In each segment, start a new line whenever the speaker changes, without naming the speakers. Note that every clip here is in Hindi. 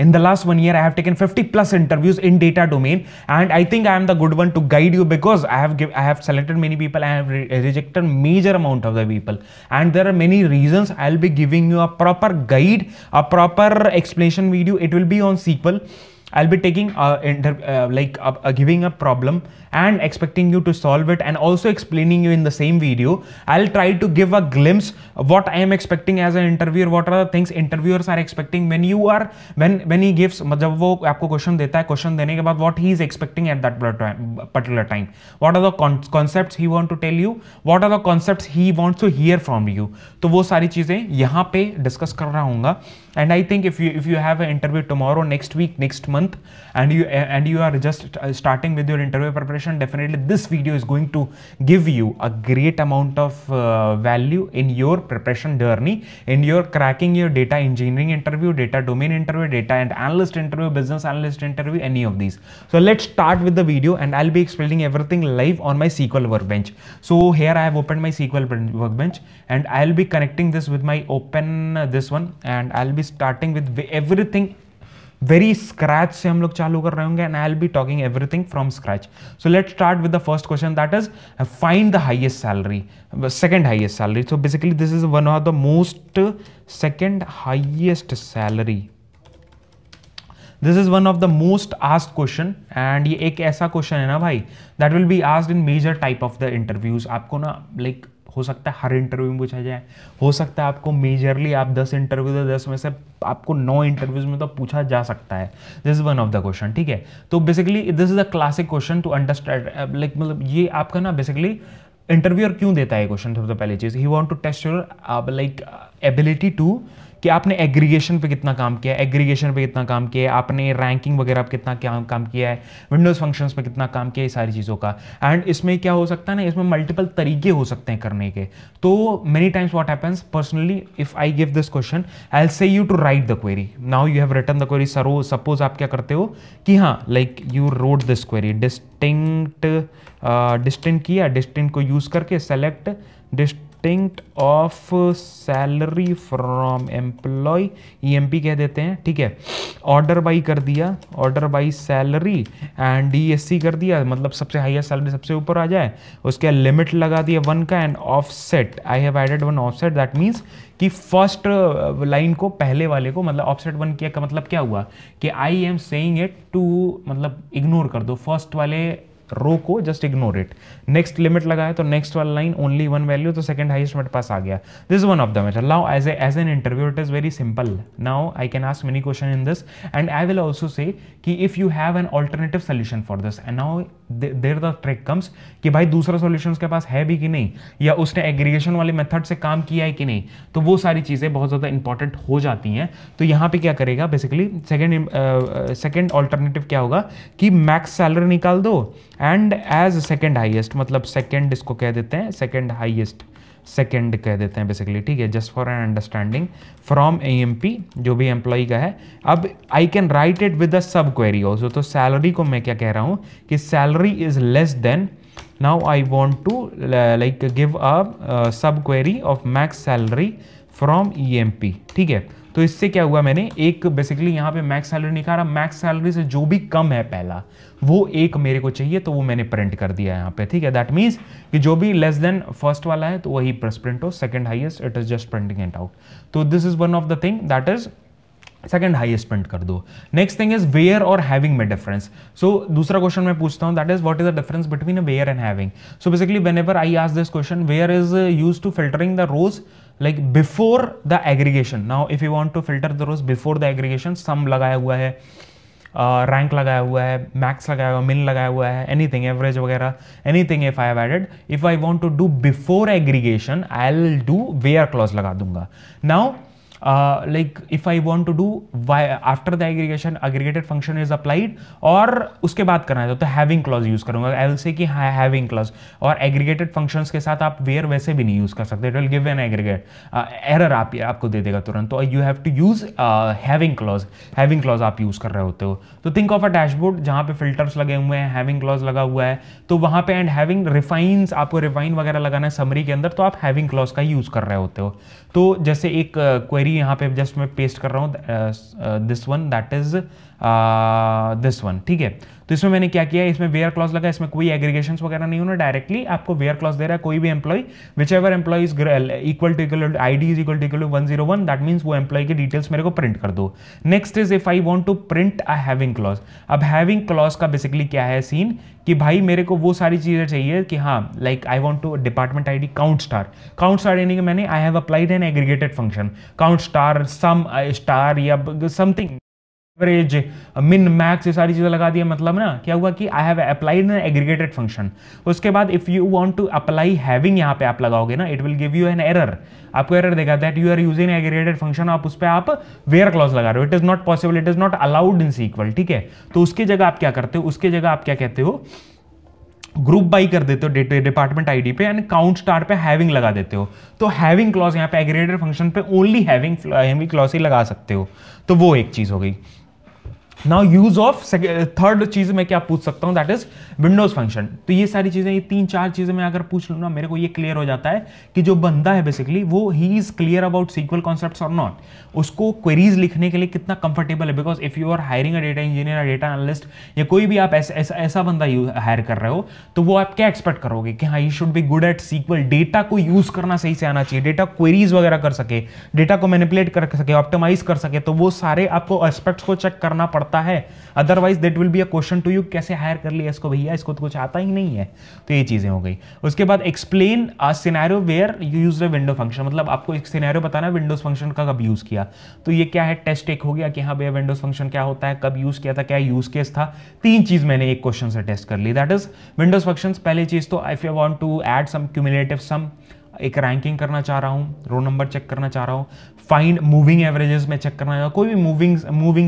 In the last 1 year, I have taken 50 plus interviews in data domain, and I think I am the good one to guide you because I have selected many people. I have rejected major amount of the people, and there are many reasons. I'll be giving you a proper guide, a proper explanation video. It will be on SQL. I'll be taking giving a problem and expecting you to solve it, and also explaining you in the same video. I'll try to give a glimpse of what I am expecting as an interviewer, what are the things interviewers are expecting when he gives, जब वो आपको क्वेश्चन देता है, क्वेश्चन देने के बाद what he is expecting at that particular time, what are the concepts he want to tell you, what are the concepts he wants to hear from you. तो वो सारी चीजें यहाँ पे डिस्कस कर रहा हूँगा. And I think if you have an interview tomorrow, next week, next month, and you are just starting with your interview preparation, definitely this video is going to give you a great amount of value in your preparation journey, in your cracking your data engineering interview, data domain interview, data and analyst interview, business analyst interview, any of these. So let's start with the video, and I'll be explaining everything live on my SQL workbench. So here I have opened my SQL workbench, and I'll be connecting this with my this one, and I'll be starting with everything very scratch से हम लोग चालू कर रहे होंगे, and I'll be talking everything from scratch. So let's start with the first question, that is find the highest salary, second highest salary. So basically this is one of the most second highest salary. This is one of the most asked question, and ये एक ऐसा क्वेश्चन है ना भाई, that will be asked in major type of the interviews. आपको ना like हो सकता है हर इंटरव्यू में पूछा जाए, हो सकता है आपको मेजरली आप 10 इंटरव्यू तो 10 में से आपको 9 इंटरव्यूज में तो पूछा जा सकता है. This is one of the question. ठीक है, तो basically this is a classic question to understand, like मतलब ये आपका ना बेसिकली इंटरव्यूअर क्यों देता है क्वेश्चन. सबसे पहली चीज, he want to test your like ability to, कि आपने एग्रीगेशन पे कितना काम किया है, एग्रीगेशन पे कितना काम किया है, आपने रैंकिंग वगैरह पे कितना काम किया है, विंडोज फंक्शंस पे कितना काम किया है, ये सारी चीज़ों का. एंड इसमें क्या हो सकता है ना, इसमें मल्टीपल तरीके हो सकते हैं करने के. तो many times what happens, personally if I give this question, I will say you to write the query. Now you have written the query. Suppose आप क्या करते हो कि हाँ, like you wrote this query, distinct किया, डिस्टिंक्ट को यूज करके select distinct of salary from employee, EMP कह देते हैं. ठीक है, ऑर्डर बाई कर दिया, order by salary, and DSC कर दिया, मतलब सबसे हाईएस्ट सैलरी सबसे ऊपर आ जाए. उसके लिमिट लगा दिया 1 का, and offset, I have added 1 offset. That means कि फर्स्ट लाइन को पहले वाले को मतलब ऑफसेट 1 किया का मतलब क्या हुआ कि I am saying it to, मतलब इग्नोर कर दो फर्स्ट वाले रो को, just ignore it. Next limit लगाया तो नेक्स्ट वाला लाइन ओनली 1 वैल्यू, तो सेकंड हाईएस्ट मेरे पास आ गया. This is one of the method. Now as an interview it is very simple. Now I can ask many question in this, and I will also say कि if you have an alternative solution for this, and now there the trick comes कि भाई दूसरा सोल्यूशन उसके पास है भी कि नहीं, या उसने एग्रीगेशन वाले मेथड से काम किया है कि नहीं. तो वो सारी चीजें बहुत ज्यादा इंपॉर्टेंट हो जाती हैं. तो यहाँ पे क्या करेगा बेसिकली, सेकंड ऑल्टरनेटिव क्या होगा कि मैक्स सैलरी निकाल दो, एंड एज सेकंड हाईएस्ट, मतलब सेकंड इसको कह देते हैं, सेकंड हाईएस्ट सेकंड कह देते हैं बेसिकली. ठीक है, just for an understanding, from EMP जो भी एम्प्लॉय का है. अब I can write it with a sub query also. तो सैलरी को मैं क्या कह रहा हूँ कि salary is less than, now I want to like give a sub query of max salary from EMP. ठीक है, तो इससे क्या हुआ, मैंने एक बेसिकली यहाँ पे मैक्स सैलरी निकाला, मैक्स सैलरी से जो भी कम है पहला वो एक मेरे को चाहिए, तो वो मैंने प्रिंट कर दिया यहाँ पे. ठीक है, दैट मीन्स कि जो भी लेस देन फर्स्ट वाला है तो वही प्रिंट हो, second highest it is just printing it out. तो this is one of the thing, that is second highest print कर दो. नेक्स्ट थिंग इज वेयर और हैविंग में डिफरेंस. सो दूसरा क्वेश्चन मैं पूछता हूं, that is what is the difference between a where and having. So basically whenever I ask this question, where is used to filtering the rows like before the aggregation. Now if you want to filter the rows before the aggregation, sum लगाया हुआ है, रैंक लगाया हुआ है, मैक्स लगाया हुआ है, मिन लगाया हुआ है, एनीथिंग एवरेज वगैरह, anything if I have added. If I want to do before aggregation, I will do where clause लगा दूंगा. Now like if I want to do after the aggregation, aggregated function is applied, और उसके बाद करना है तो having clause यूज करूंगा. I will say कि having clause, और aggregated functions के साथ आप where वैसे भी नहीं यूज कर सकते, it will give an aggregate error आपको दे देगा तुरंत. तो you have to use having clause आप यूज कर रहे होते हो. तो think of a dashboard जहाँ पे filters लगे हुए हैं, having clause लगा हुआ है, तो वहाँ पे and having refines, आपको refine वगैरह लगाना है summary के अंदर, तो आप having clause का यूज कर रहे होते हो. तो जैसे एक क्वेरी क्वेरी यहाँ पे जस्ट मैं पेस्ट कर रहा हूँ, this one, that is this one, ठीक है। तो इसमें मैंने क्या किया, इसमें वेयर क्लॉज लगा, इसमें कोई एग्रीगेशंस वगैरह नहीं होना, डायरेक्टली आपको वेयर क्लॉज दे रहा है, कोई भी employee which ever employee is equal to ID is equal to 101, that means वो एम्प्लॉय की डिटेल्स मेरे को प्रिंट कर दो। Next is if I want to print a having clause. अब हैविंग क्लॉज का बेसिकली क्या है सीन कि भाई मेरे को वो सारी चीजें चाहिए कि हाँ, like I want to department ID count star यानी कि मैंने I have applied an aggregated function count star, sum star या समथिंग, एवरेज, मिन, मैक्स, ये सारी चीजें लगा दिया। मतलब ना क्या हुआ कि I have applied an aggregated function. उसके बाद if you want to apply having, यहाँ पे आप लगाओगे ना, it will give you an error, आपको एरर देगा that you are using aggregated function, आप उस पर आप वेयर क्लॉज लगा रहे हो, it is not possible, it is not allowed in SQL, ठीक है। तो उसकी जगह आप क्या करते हो, उसकी जगह आप क्या कहते हो, ग्रुप बाई कर देते हो डिपार्टमेंट आईडी पे एंड काउंट स्टार पे हैविंग लगा देते हो। तो हैविंग क्लॉज यहाँ पे एग्रीगेटेड फंक्शन पे ओनली हैविंग क्लॉज ही लगा सकते हो। तो वो एक चीज हो गई। नाउ यूज ऑफ थर्ड चीज में क्या पूछ सकता हूं, दैट इज विंडोज फंक्शन। तो ये सारी चीजें, ये 3-4 चीजें मैं अगर पूछ लूं ना, मेरे को ये क्लियर हो जाता है कि जो बंदा है बेसिकली वो he is clear about SQL concepts और नॉट, उसको क्वेरीज लिखने के लिए कितना कंफर्टेबल है। Because if you are hiring a data engineer, data analyst या कोई भी आप ऐसा बंदा हायर कर रहे हो, तो वो आप क्या एक्सपेक्ट करोगे कि हाँ, he should be good at SQL, data को यूज करना सही से आना चाहिए, डेटा क्वेरीज वगैरह कर सके, डेटा को मैनिपुलेट कर सके, ऑप्टिमाइज कर सके। तो वो सारे आपको एस्पेक्ट्स को चेक करना पड़ता है, otherwise that will be a question to you, कैसे हायर कर लिया इसको भैया, इसको तो कुछ आता ही नहीं है। तो ये चीजें हो गई। उसके बाद explain a scenario where you used a window function, मतलब आपको एक सिनेरियो बताना है विंडोज फंक्शन का कब यूज किया। तो ये क्या है, टेस्ट एक हो गया कि हाँ भैया विंडोज फंक्शन क्या होता है, कब यूज किया था, क्या यूज केस था। 3 चीज मैंने एक क्वेश्चन से टेस्ट कर ली, दैट इज विंडोज फंक्शंस। पहली चीज तो if you want to add some cumulative sum, एक रैंकिंग करना चाह रहा हूं, रो नंबर चेक करना चाह रहा हूं, फाइंड मूविंग एवरेजेस में चेक करना, कोई भी मूविंग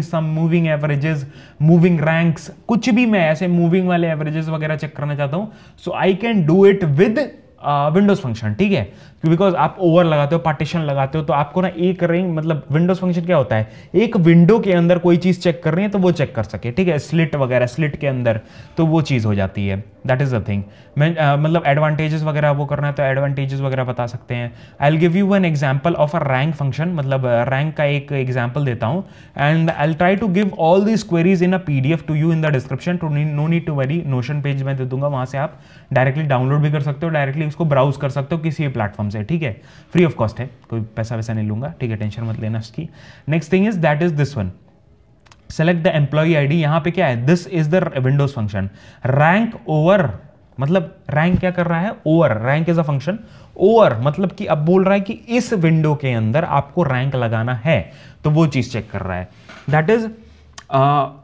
सम, मूविंग एवरेजेस, मूविंग रैंक्स, कुछ भी मैं ऐसे मूविंग वाले एवरेजेस वगैरह चेक करना चाहता हूं, so I can do it with windows function, ठीक है। बिकॉज आप ओवर लगाते हो, पार्टीशन लगाते हो, तो आपको ना एक रेंज, मतलब विंडोज फंक्शन क्या होता है, एक विंडो के अंदर कोई चीज चेक कर रही है तो वो चेक कर सके, ठीक है, स्लिट वगैरह, स्लिट के अंदर, तो वो चीज हो जाती है। That is the thing. मैं मतलब एडवांटेजेस वगैरह वो करना है तो एडवांटेजेस वगैरह बता सकते हैं। I will give you an example of a rank function, मतलब रैंक का एक एग्जांपल देता हूं, and I will try to give all this queries in a PDF to you in the description, to no need to worry, Notion page में दे दूंगा, वहां से आप डायरेक्टली डाउनलोड भी कर सकते हो, डायरेक्टली उसको ब्राउज कर सकते हो किसी भी प्लेटफॉर्म से, ठीक है, फ्री ऑफ कॉस्ट है, कोई पैसा वैसा नहीं लूंगा, ठीक है, टेंशन मत लेना इसकी। Next thing is that is this one, select the employee ID. यहां पे क्या है, this is the windows function, rank over, मतलब रैंक क्या कर रहा है, over, rank is a function, over मतलब कि अब बोल रहा है कि इस विंडो के अंदर आपको रैंक लगाना है, तो वो चीज चेक कर रहा है। दैट इज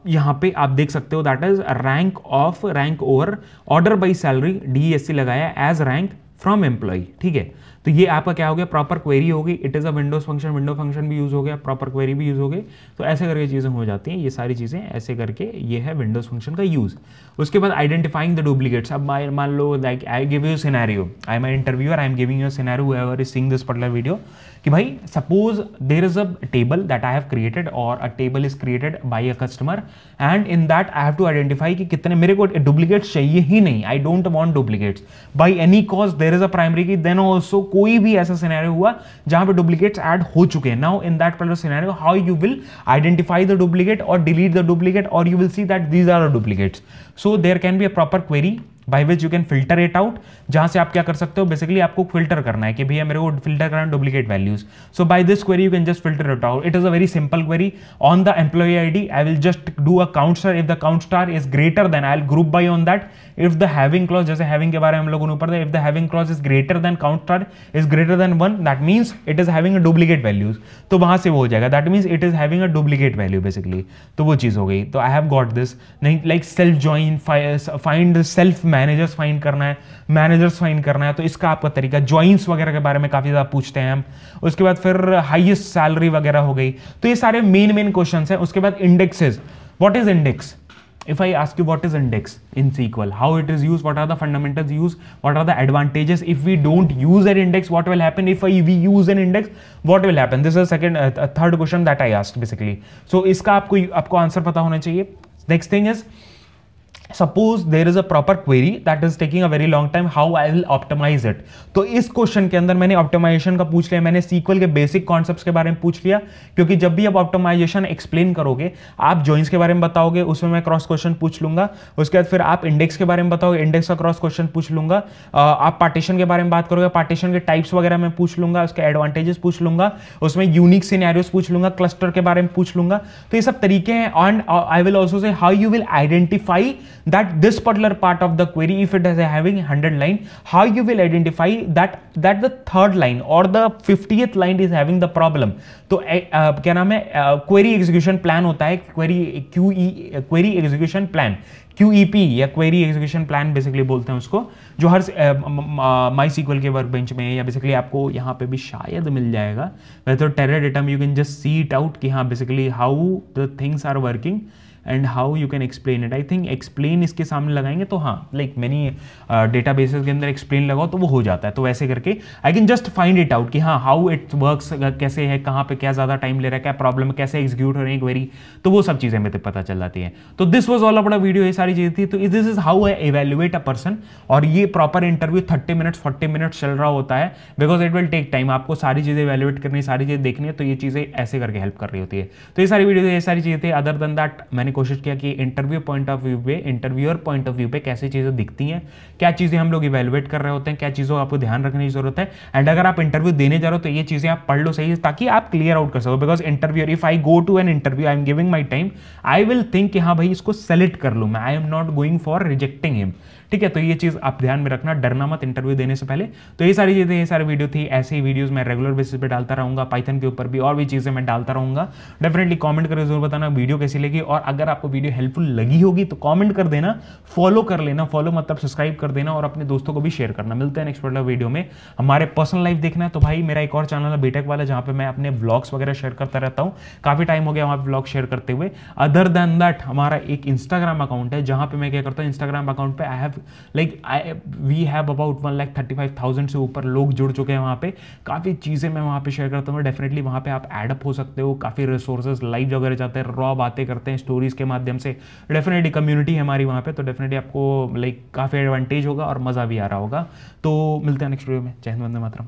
यहां पे आप देख सकते हो, that is rank of, rank over, order by salary, DSC लगाया एज रैंक फ्रॉम एम्प्लॉय, ठीक है। तो ये आपका क्या हो गया, प्रॉपर क्वेरी हो गई, it is a Windows function, window function भी यूज हो गया, प्रॉपर क्वेरी भी यूज हो गई। तो ऐसे करके चीजें हो जाती हैं, ये सारी चीजें ऐसे करके, ये है विंडोज फंक्शन का यूज। उसके बाद आइडेंटिफाइंग द डुप्लीकेट्स। अब मान लो like I give you scenario, I am interviewer, I am giving you scenario, whoever is seeing this particular video, कि भाई suppose there is a table that I have created, और a table is created by a customer, and in that I have to identify कि कितने, मेरे को डुप्लीकेट्स चाहिए ही नहीं, I don't want duplicates by any cause, there is a primary की, देन ऑल्सो कोई भी ऐसा सिनेरियो हुआ जहां पे डुप्लीकेट्स ऐड हो चुके हैं। Now in that particular scenario how you will identify the duplicate और डिलीट द डुप्लीकेट, और you will see that these are the duplicates. So there can be a proper query by which you can filter it out, जहां से आप क्या कर सकते हो, बेसिकली आपको फिल्टर करना है कि भैया मेरे को फिल्टर करना है duplicate values. So by this query you can just filter it out, it is a very simple query. On the employee ID I will just do a count star, if the count star is greater than, I will group by on that, if the having clause, जैसे हैविंग के बारे में हम लोगों ने ऊपर था, if the having clause is greater than count star is greater then 1, that means it is having a duplicate values, तो वहां से वो हो जाएगा, that means it is having a duplicate value basically. तो वो चीज हो गई। तो आई हैव गॉट दिस। नहीं like self join, find self managers find करना है, मैनेजर्स फाइंड करना है, तो इसका आपका तरीका, ज्वाइंस वगैरह के बारे में काफी ज्यादा पूछते हैं हम। उसके बाद फिर हाईएस्ट सैलरी वगैरह हो गई। तो ये सारे मेन क्वेश्चंस हैं। उसके बाद indexes, what is index, if I ask you what is index in SQL, how it is used, what are the fundamentals used, what are the advantages, if we don't use an index what will happen, if we use an index what will happen, this is second third question that I asked basically. So इसका आपको आंसर पता होना चाहिए। Next thing is suppose there is a proper query that is taking a very long time, how I will optimise it. तो इस क्वेश्चन के अंदर मैंने ऑप्टिमाइजेशन का पूछ लिया, मैंने सीक्वल के बेसिक कॉन्सेप्ट्स के बारे में पूछ लिया, क्योंकि जब भी आप ऑप्टिमाइजेशन एक्सप्लेन करोगे, आप जॉइंस के बारे में बताओगे, उसमें मैं क्रॉस क्वेश्चन पूछ लूंगा। उसके बाद फिर आप इंडेक्स के बारे में बताओगे, इंडेक्स का क्रॉस क्वेश्चन पूछ लूंगा। आप पार्टीशन के बारे में बात करोगे, पार्टीशन के टाइप्स वगैरह मैं पूछ लूंगा, उसके एडवांटेजेस पूछ लूंगा, उसमें यूनिक सिनेरियोस पूछ लूंगा, क्लस्टर के बारे में पूछ लूंगा। तो ये सब तरीके हैं। एंड आई विल ऑल्सो से how you will identify that this particular part of the query, if it is having 100 line, how you will identify that the third line or the 50th line is having the problem। तो क्या नाम है, क्वेरी एग्जीक्यूशन प्लान होता है, क्वेरी एग्जीक्यूशन प्लान, QEP या क्वेरी एग्जीक्यूशन प्लान बेसिकली बोलते हैं उसको, जो हर MySQL के वर्कबेंच में या बेसिकली आपको यहाँ पे भी शायद मिल जाएगा। वैसे तो टेराडाटा में you can just see it out कि हाँ basically how the things are working and how you can explain it. I think explain इसके सामने लगाएंगे तो हाँ, लाइक मैनी डेटाबेसेस के अंदर एक्सप्लेन लगाओ तो वो हो जाता है। तो वैसे करके I can just find it out कि हाँ हाउ इट वर्क्स, कैसे है, कहाँ पे क्या ज़्यादा टाइम ले रहा है, क्या प्रॉब्लम है, कैसे एग्जीक्यूट हो रही है क्वेरी, तो वो सब चीज़ें मेरे पता चल जाती है। तो this was all about a video, ये सारी चीज़ें थी। तो this is how I evaluate a person. और ये प्रॉपर इंटरव्यू 30 मिनट्स 40 मिनट्स चल रहा होता है, because it will take time. आपको सारी चीज़ें इवेल्युएट करनी, सारी चीज़ें देखनी है, तो ये चीज़ें ऐसे करके हेल्प कर रही होती है। तो ये सारी वीडियो, ये सारी चीज़ें थी। अदर देन दैट मैंने कोशिश किया कि इंटरव्यू पॉइंट ऑफ व्यू पे, इंटरव्यूअर पॉइंट ऑफ व्यू पे कैसे चीजें दिखती हैं, क्या चीजें हम लोग इवेलुएट कर रहे होते हैं, क्या चीजों को आपको ध्यान रखने की जरूरत है। एंड अगर आप इंटरव्यू देने जा रहे हो तो ये चीजें आप पढ़ लो सही, ताकि आप क्लियर आउट कर सको। Because interviewer, if I go to an interview, I am giving my time, I will think कि हाँ भाई इसको सेलेक्ट कर लूँ मैं, I am not going for rejecting him. ठीक है, तो ये चीज आप ध्यान में रखना, डरना मत इंटरव्यू देने से पहले। तो ये सारी चीजें, ये सारी वीडियो थी। ऐसे ही वीडियोस मैं रेगुलर बेसिस पे डालता रहूंगा, पाइथन के ऊपर भी और भी चीजें मैं डालता रहूंगा। डेफिनेटली कमेंट करके जरूर बताना वीडियो कैसी लगी, और अगर आपको वीडियो हेल्पफुल लगी होगी तो कमेंट कर देना, फॉलो कर लेना, फॉलो मतलब सब्सक्राइब कर देना, और अपने दोस्तों को भी शेयर करना। मिलते हैं नेक्स्ट वीडियो में। हमारे पर्सनल लाइफ देखना है तो भाई मेरा एक और चैनल है बीटेक वाला, जहां पे मैं अपने व्लॉग्स वगैरह शेयर करता रहता हूं। काफी टाइम हो गया वहां पे व्लॉग शेयर करते हुए। अदर देन दैट हमारा एक इंस्टाग्राम अकाउंट है, जहां पे मैं क्या करता हूं, इंस्टाग्राम अकाउंट पे I have like we have about 1,35,000 से ऊपर लोग जुड़ चुके हैं। वहां पे काफी चीजें मैं वहां पे शेयर करता हूँ। डेफिनेटली वहां पे आप एडअप हो सकते हो, काफी रिसोर्सेज लाइव वगैरह जाते हैं, रॉ बातें करते हैं स्टोरीज के माध्यम से। डेफिनेटली कम्युनिटी है हमारी वहां पे, तो डेफिनेटली आपको लाइक काफी एडवांटेज होगा और मजा भी आ रहा होगा। तो मिलते हैं नेक्स्ट वीडियो में। जय हिंद, वंदे मातरम।